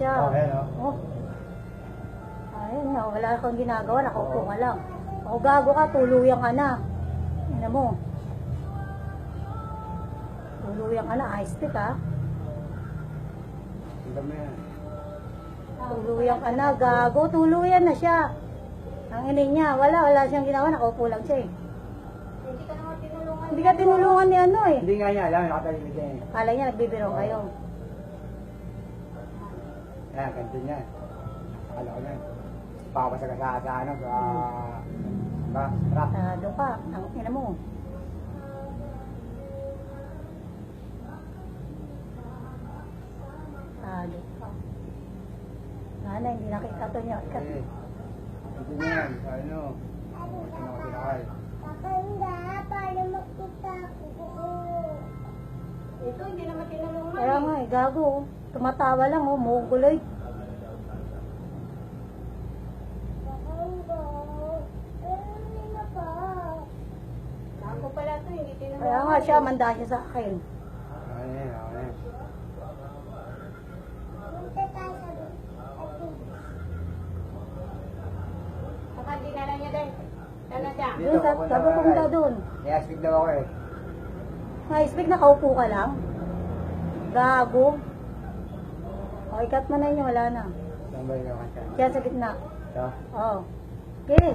siya. Okay, no? Oh. Ayun nga, wala kang ginagawa, nakaupo ka lang. O gago ka, tuluyan ka na. Ano mo? Tuluyan ka na, ice pick ha. Ang dami yan. Tuluyan ka na, gago, tuluyan na siya. Ang inin niya, wala siyang ginawa, nakaupo lang siya eh. Hindi ka naman tinulungan. Hindi ka tinulungan ni ano eh. Hindi nga niya alam, nakatahimik yan eh. Kala niya, nagbibiro kayo. Ayan, ganito niya. Akala ko yan. Papasa ka sa ano, sa... Truck. Doon ka, ang ina mo. Doon ka. Nana, hindi nakita to niya. Eh, ganito niya yan. Sa ano, ano ko sinakal. Kakanda, para makita ko. Ito, hindi naman tinulungan. Kaya nga eh, gago. Tumatawa lang oh, muguloy. Kakanda, hindi na pa. Ako pala to, hindi tinulungan. Kaya nga siya, manda siya sa akin. Ano yan, ano yan. Punta tayo sa baka dinala niya din. Dala siya. Doon, sabi pumunta doon. I-aspik daw ako eh. Na-speak, nakaupo ka lang. Gago. O, ikat mo na yun, wala na. Saan ba yung kanta? Diyan sa gitna. Ito? Oo. Okay.